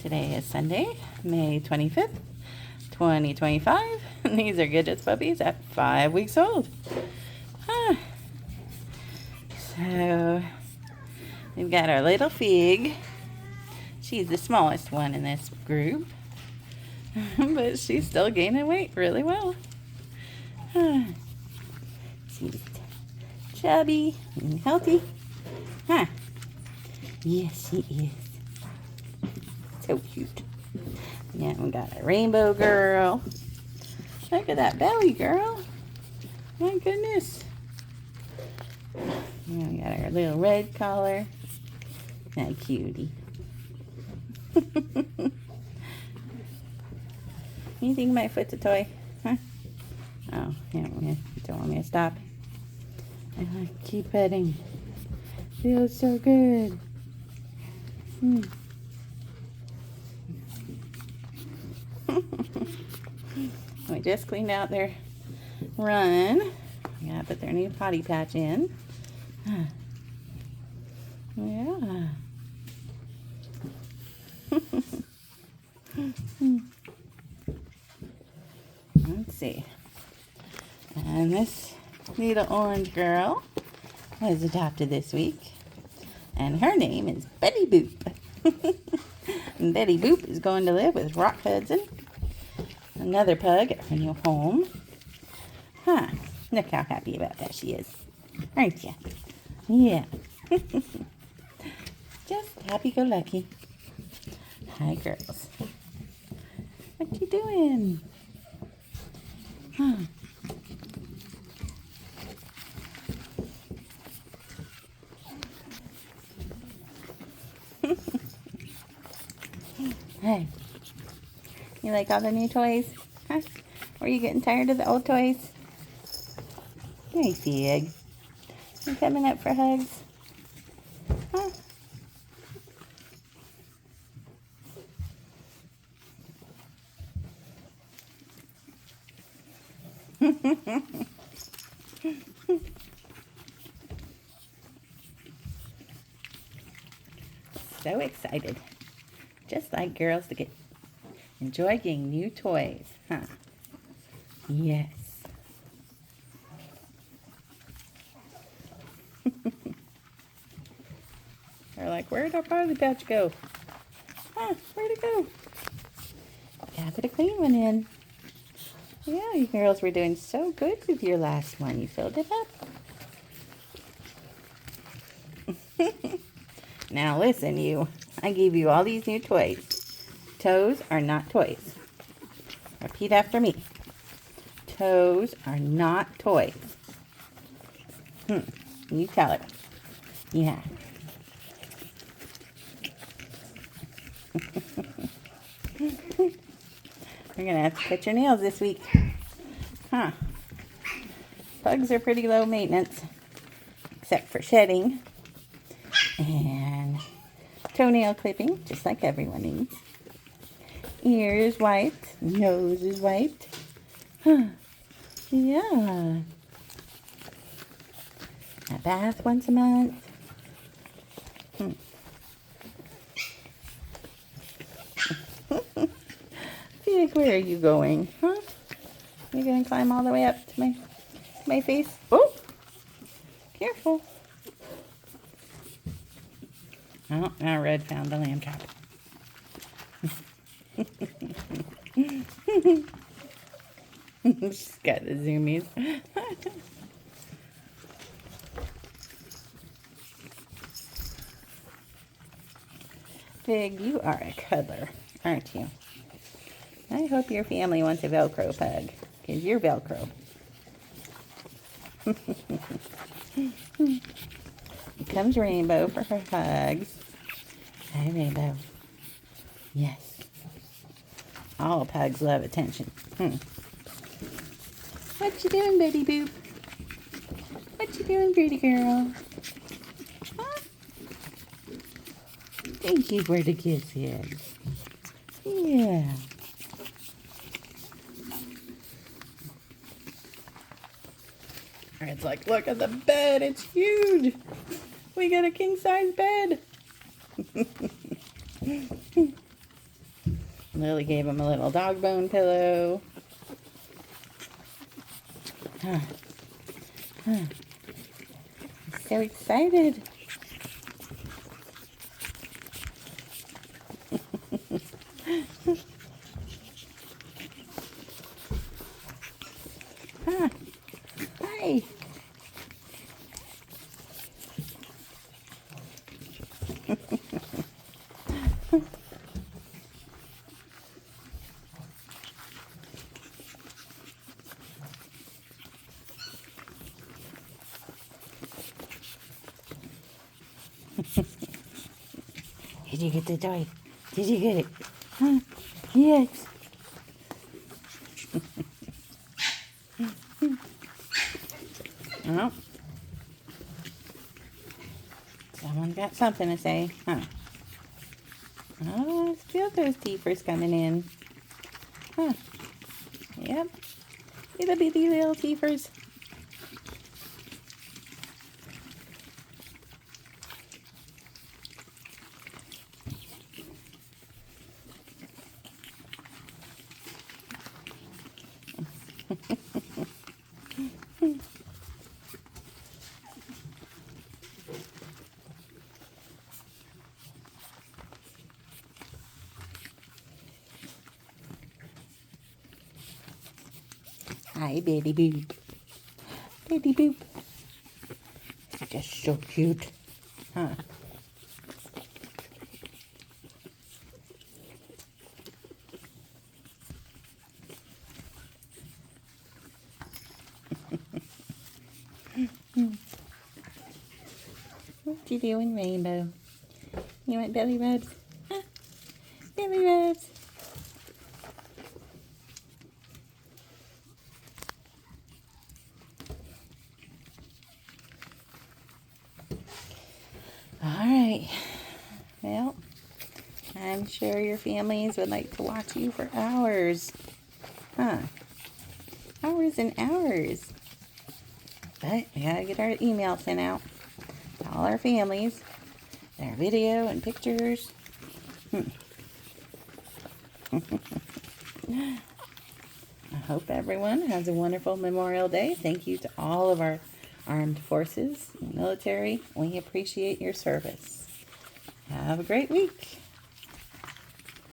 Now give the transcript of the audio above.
Today is Sunday, May 25th, 2025. And these are Gidget's puppies at 5 weeks old. So, we've got our little Fig. She's the smallest one in this group. But she's still gaining weight really well. She's chubby and healthy. Yes, she is. So cute. Yeah, we got a rainbow girl. Look at that belly, girl. My goodness. Yeah, we got our little red collar. That cutie. You think my foot's a toy? Huh? Oh, yeah, you don't want me to stop. I keep petting. Feels so good. We just cleaned out their run. Yeah, put their new potty patch in. Yeah. Let's see. And this little orange girl was adopted this week. And her name is Betty Boop. And Betty Boop is going to live with Rock Hudson, another pug at her new home. Look how happy about that she is. Aren't you? Yeah. Just happy-go-lucky. Hi, girls. What you doing? Hey, you like all the new toys? Huh? Or are you getting tired of the old toys? Hey, Fig. You coming up for hugs? Huh? So excited. Just like girls to enjoy getting new toys, huh? Yes. They're like, where'd our potty patch go? Where'd it go? Yeah, put a clean one in. Yeah, you girls were doing so good with your last one. You filled it up. Now listen, you. I gave you all these new toys. Toes are not toys. Repeat after me. Toes are not toys. You tell it. Yeah. You're going to have to cut your nails this week. Pugs are pretty low maintenance, except for shedding and toenail clipping, just like everyone needs. Ears wiped, nose is wiped. Yeah. A bath once a month. Fig, where are you going? You gonna climb all the way up to my face? Oh, careful. Oh, now Red found the lamb trap. She's got the zoomies. Fig, you are a cuddler, aren't you? I hope your family wants a Velcro pug, because you're Velcro. Here comes Rainbow for her hugs. Hi, Rainbow. Yes. All pugs love attention. What you doing, Betty Boop? What you doing, pretty girl? Thank you for the kisses. Yeah. It's like, look at the bed. It's huge. We got a king-size bed. Lily gave him a little dog bone pillow. Huh. Huh. He's so excited. Huh. Hi. Did you get the toy? Did you get it? Huh? Yes. Oh. Someone got something to say, huh? Oh, still those teethers coming in. Huh. Yep. Little bitty little teethers. Hi, Betty Boop. Betty Boop. You're just so cute. Huh? What you doing, Rainbow? You want belly rubs? Huh? Belly rubs. All right. Well, I'm sure your families would like to watch you for hours. Huh? Hours and hours. But we gotta get our email sent out to all our families. Their video and pictures. I hope everyone has a wonderful Memorial Day. Thank you to all of our armed forces, military. We appreciate your service. Have a great week.